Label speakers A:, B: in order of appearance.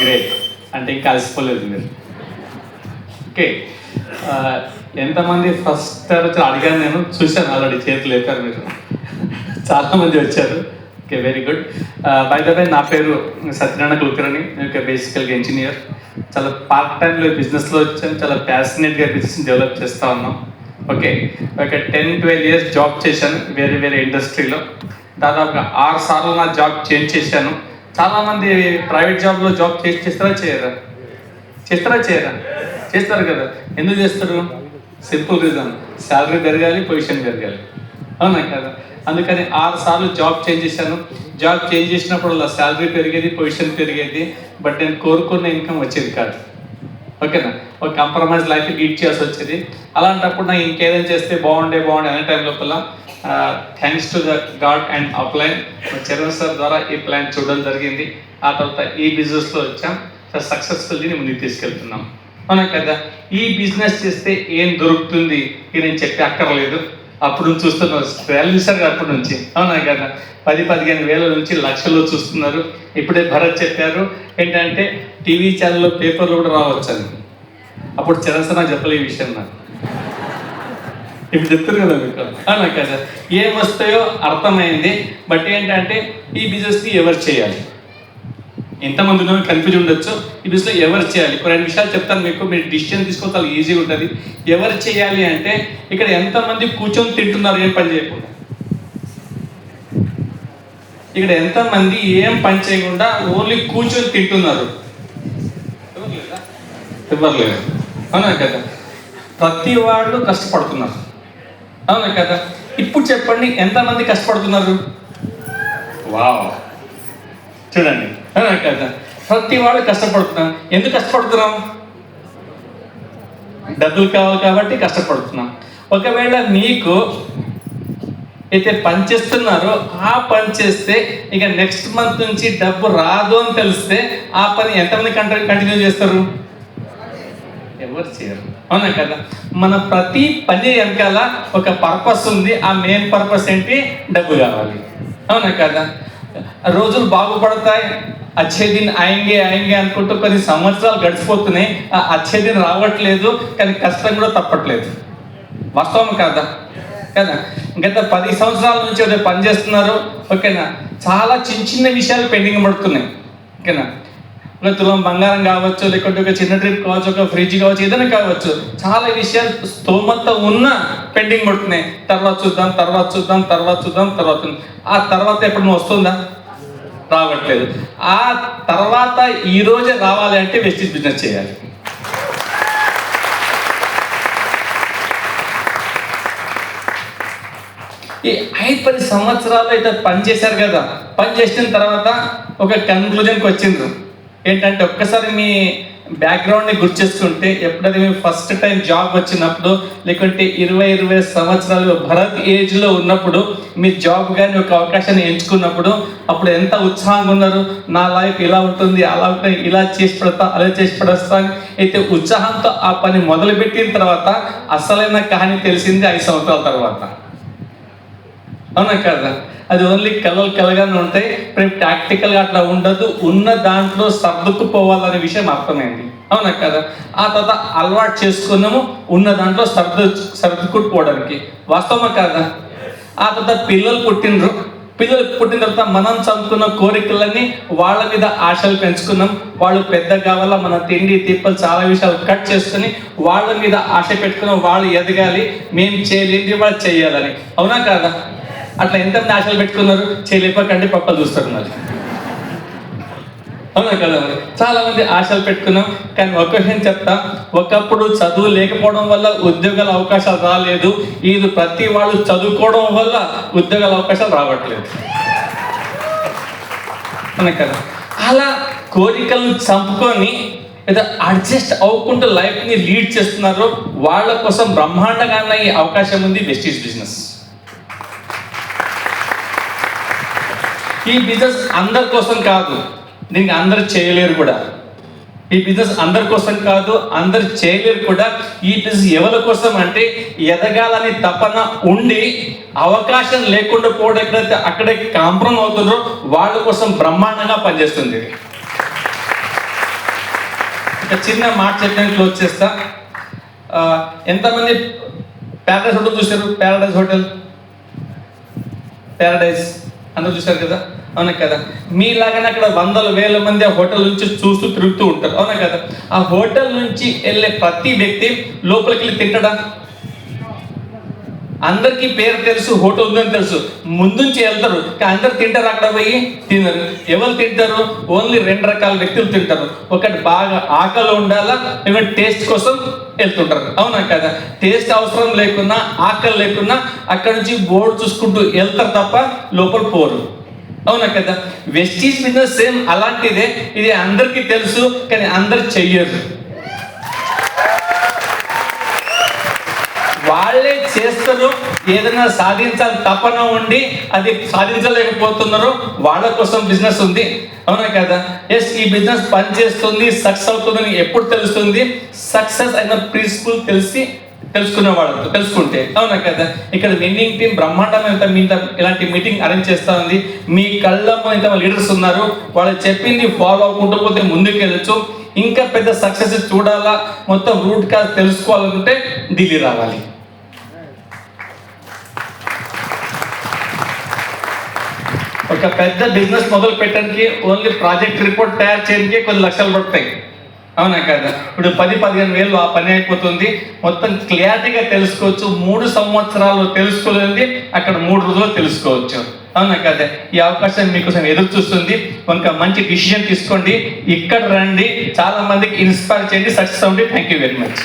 A: Great, అంటే ఇంకా అలసిపోలేదు మీరు. ఓకే, ఎంతమంది ఫస్ట్ అడిగాను, నేను చూశాను ఆల్రెడీ చేతులు లేపారు మీరు, చాలామంది వచ్చారు. Okay, very good. By the way, నా పేరు సత్యనారాయణ కులకర్ణి. నేను బేసికల్గా ఇంజనీర్. చాలా పార్ట్ టైంలో బిజినెస్లో వచ్చాను, చాలా ప్యాషనేట్గా బిజినెస్ డెవలప్ చేస్తూ ఉన్నాం. ఓకే, ఒక 10-12 years జాబ్ చేశాను వేరే వేరే ఇండస్ట్రీలో. దాదాపుగా 6 సార్లు నా జాబ్ చేంజ్ చేశాను. చాలామంది ప్రైవేట్ జాబ్లో జాబ్ చేస్తారా చేయరా? చేస్తారు కదా. ఎందుకు చేస్తారు? సింపుల్ రీజన్, శాలరీ పెరగాలి, పొజిషన్ పెరగాలి, అవునా కదా. అందుకని 6 సార్లు జాబ్ చేంజ్ చేశాను. జాబ్ చేంజ్ చేసినప్పుడు అలా శాలరీ పెరిగేది, పొజిషన్ పెరిగేది, బట్ నేను కోరుకున్న ఇన్కమ్ వచ్చేది కాదు. ఓకేనా, ఒక కాంప్రమైజ్ లైఫ్ లీడ్ చేయాల్సి వచ్చేది. అలాంటప్పుడు నాకు ఇంకేదైనా చేస్తే బాగుండే అనే టైం లోపల thanks to the God and upline Charan sir ద్వారా ఈ ప్లాన్ చూడడం జరిగింది. ఆ తర్వాత ఈ బిజినెస్లో వచ్చాం, సక్సెస్ఫుల్లీ ముందుకు తీసుకెళ్తున్నాం, అవునా కదా. ఈ బిజినెస్ చేస్తే ఏం దొరుకుతుంది ఇది నేను చెప్పి అక్కర్లేదు. అప్పుడు నుంచి చూస్తున్నారు, చూసారు అప్పటి నుంచి, అవునా కదా. 10-15 వేల నుంచి లక్షల్లో చూస్తున్నారు. ఇప్పుడే భరత్ చెప్పారు ఏంటంటే టీవీ ఛానల్లో, పేపర్లో కూడా రావచ్చు అని. అప్పుడు చరణ్ నాకు చెప్పలే ఈ విషయం, నాకు ఇప్పుడు చెప్తారు కదా మీకు, అవునా కదా. ఏం వస్తాయో అర్థమైంది. బట్ ఏంటంటే ఈ బిజినెస్ని ఎవరు చేయాలి, ఎంతమంది ఉన్నో కన్ఫ్యూజ్ ఉండొచ్చు. ఈ బిజినెస్లో ఎవరు చేయాలి, 2 విషయాలు చెప్తాను మీకు, మీరు డిసిషన్ తీసుకోవాలి, చాలా ఈజీగా ఉంటుంది. ఎవరు చేయాలి అంటే, ఇక్కడ ఎంతమంది కూర్చొని తింటున్నారు ఏం పని చేయకుండా? ఇక్కడ ఎంతమంది ఏం పని చేయకుండా ఓన్లీ కూర్చొని తింటున్నారు? ఎవరు లేదు, అవునా కదా. ప్రతి వాళ్ళు కష్టపడుతున్నారు, అవునా కదా. ఇప్పుడు చెప్పండి, ఎంతమంది కష్టపడుతున్నారు? వావ్, చూడండి, అవునా కదా. ప్రతి వాళ్ళు కష్టపడుతున్నాం. ఎందుకు కష్టపడుతున్నాం? డబ్బులు కావాలి కాబట్టి కష్టపడుతున్నాం. ఒకవేళ మీకు అయితే పని చేస్తున్నారో ఆ పని చేస్తే ఇక నెక్స్ట్ మంత్ నుంచి డబ్బు రాదు అని తెలిస్తే ఆ పని ఎంతమంది కంటిన్యూ చేస్తారు? ఎవరు చేయరు, అవునా కదా. మన ప్రతి పని వెనకాల ఒక పర్పస్ ఉంది. ఆ మెయిన్ పర్పస్ ఏంటి? డబ్బు కావాలి, అవునా కదా. రోజులు బాగుపడతాయి, అచ్చే దిన్ ఆయంగే అనుకుంటూ కొన్ని సంవత్సరాలు గడిచిపోతున్నాయి. ఆ అచ్చే దిన్ రావట్లేదు, కానీ కష్టం కూడా తప్పట్లేదు. వాస్తవం కాదా కదా. గత 10 సంవత్సరాల నుంచి ఏదో పని చేస్తున్నారు, ఓకేనా. చాలా చిన్న విషయాలు పెండింగ్ పడుతున్నాయి, ఓకేనా. ఒక తులం బంగారం కావచ్చు, లేకుంటే ఒక చిన్న ట్రిప్ కావచ్చు, ఒక ఫ్రిడ్జ్ కావచ్చు, ఏదైనా కావచ్చు. చాలా విషయాలు స్తోమత ఉన్న పెండింగ్ పడుతున్నాయి. తర్వాత చూద్దాం. ఆ తర్వాత ఎప్పుడు వస్తుందా? రావట్లేదు. ఆ తర్వాత ఈ రోజే రావాలి అంటే వెస్టీజ్ బిజినెస్ చేయాలి. ఈ 5-10 సంవత్సరాలు అయితే పని చేశారు కదా. పని చేసిన తర్వాత ఒక కన్క్లూజన్కి వచ్చిండ్రు. ఏంటంటే ఒక్కసారి మీ బ్యాక్గ్రౌండ్ని గుర్తు చేసుకుంటే, ఎప్పుడైతే మీరు ఫస్ట్ టైం జాబ్ వచ్చినప్పుడు, లేకుంటే 20 సంవత్సరాలు భరత్ ఏజ్లో ఉన్నప్పుడు మీ జాబ్ కానీ ఒక అవకాశాన్ని ఎంచుకున్నప్పుడు అప్పుడు ఎంత ఉత్సాహంగా ఉన్నారు. నా లైఫ్ ఇలా ఉంటుంది, అలా ఉంటుంది, ఇలా చేసి పెడతా, అలా చేసి పడేస్తా అని అయితే ఉత్సాహంతో ఆ పని మొదలుపెట్టిన తర్వాత అసలైన కహాని తెలిసింది 5 సంవత్సరాల తర్వాత, అవునా కదా. అది ఓన్లీ కలగానే ఉంటాయి. ప్రాక్టికల్గా అట్లా ఉండదు. ఉన్న దాంట్లో సర్దుకుపోవాలనే విషయం అర్థమైంది, అవునా కదా. ఆ తర్వాత అలవాటు చేసుకున్నాము ఉన్న దాంట్లో సర్దుకుపోవడానికి, వాస్తవమా కాదా. ఆ తర్వాత పిల్లలు పుట్టిన తర్వాత మనం చదువుకున్న కోరికలన్నీ వాళ్ళ మీద ఆశలు పెంచుకున్నాం. వాళ్ళు పెద్ద కావాలా, మన తిండి తిప్పలు చాలా విషయాలు కట్ చేసుకుని వాళ్ళ మీద ఆశ పెట్టుకున్నాం. వాళ్ళు ఎదగాలి, మేము చేయలేని వాళ్ళు చేయాలని, అవునా కాదా. అట్లా ఎంతమంది ఆశలు పెట్టుకున్నారు? చేయలేపకండి పక్కలు చూస్తారు మరి, అవునా కదా. మరి చాలా మంది ఆశలు పెట్టుకున్నాం. కానీ ఒక విషయం చెప్తా, ఒకప్పుడు చదువు లేకపోవడం వల్ల ఉద్యోగాల అవకాశాలు రాలేదు. ఇది ప్రతి వాళ్ళు చదువుకోవడం వల్ల ఉద్యోగాల అవకాశాలు రావట్లేదు, అవునా కదా. అలా కోరికలను చంపుకొని ఏదో అడ్జస్ట్ అవ్వకుండా లైఫ్ని లీడ్ చేస్తున్నారు. వాళ్ళ కోసం బ్రహ్మాండంగా ఈ అవకాశం ఉంది, వెస్టీజ్ బిజినెస్. ఈ బిజినెస్ అందరి కోసం కాదు, దీనికి అందరు చేయలేరు కూడా. ఈ బిజినెస్ అందరి కోసం కాదు, అందరు చేయలేరు కూడా. ఈ బిజినెస్ ఎవరి కోసం అంటే, ఎదగాలని తపన ఉండి అవకాశం లేకుండా పోవడం ఎక్కడైతే అక్కడే కాంప్రమైజ్ అవుతుందో వాళ్ళ కోసం బ్రహ్మాండంగా పనిచేస్తుంది. ఒక చిన్న మాట చెప్పి క్లోజ్ చేస్తా. ఎంతమంది ప్యారడైజ్ హోటల్ చూసారు? ప్యారడైజ్ అందరూ చూసారు కదా, అవునా కదా? మీలాగానే అక్కడ వందల వేల మంది ఆ హోటల్ నుంచి చూస్తూ తిరుగుతూ ఉంటారు, అవునా కదా? ఆ హోటల్ నుంచి వెళ్ళే ప్రతి వ్యక్తి లోపలికి వెళ్ళి తింటాడా? అందరికీ పేరు తెలుసు, హోటల్ ఉందని తెలుసు, ముందుంచి వెళ్తారు, అందరు తింటారు, అక్కడ పోయి తినరు. ఎవరు తింటారు? ఓన్లీ 2 రకాల వ్యక్తులు తింటారు. ఒకటి బాగా ఆకలి ఉండాలా, లేకుంటే టేస్ట్ కోసం వెళ్తుంటారు, అవునా కదా? టేస్ట్ అవసరం లేకున్నా, ఆకలి లేకున్నా అక్కడ నుంచి బోర్డు చూసుకుంటూ వెళ్తారు తప్ప లోపల పోరు, అవునా కదా? వెస్టీజ్ బిజినెస్ సేమ్ అలాంటిదే. ఇది అందరికీ తెలుసు కానీ అందరు చెయ్యరు. వాళ్ళే చేస్తారు, ఏదైనా సాధించాలి తపన ఉండి అది సాధించలేకపోతున్నారు, వాళ్ళ కోసం బిజినెస్ ఉంది, అవునా కదా? ఎస్, ఈ బిజినెస్ పనిచేస్తుంది, సక్సెస్ అవుతుందని ఎప్పుడు తెలుస్తుంది? సక్సెస్ అయిన ప్రిన్సిపల్ తెలుసుకుంటే, అవునా కదా? ఇక్కడ విన్నింగ్ టీం బ్రహ్మాండమైన మీద ఇలాంటి మీటింగ్ అరేంజ్ చేస్తా ఉంది. మీ కళ్ళలో ఇంత లీడర్స్ ఉన్నారు, వాళ్ళు చెప్పింది ఫాలో అవ్వకుండా పోతే ముందుకు వెళ్ళచ్చు. ఇంకా పెద్ద సక్సెస్ చూడాలా, మొత్తం రూట్ కాజ్ తెలుసుకోవాలనుకుంటే ఢిల్లీ రావాలి. ఒక పెద్ద బిజినెస్ మొదలు పెట్టడానికి ఓన్లీ ప్రాజెక్ట్ రిపోర్ట్ తయారు చేయడానికి కొన్ని లక్షలు పడతాయి, అవునా కదా? ఇప్పుడు 10-15 వేలు ఆ పని అయిపోతుంది. మొత్తం క్లియారిటీగా తెలుసుకోవచ్చు. 3 సంవత్సరాలు తెలుసుకోలేనిది అక్కడ 3 రోజుల్లో తెలుసుకోవచ్చు, అవునా కదా? ఈ అవకాశం మీకోసం ఎదురు చూస్తుంది. ఒక మంచి డిసిజన్ తీసుకోండి, ఇక్కడ రండి, చాలా మందికి ఇన్స్పైర్ చేయండి, సక్సెస్ అవ్వండి. Thank you very much.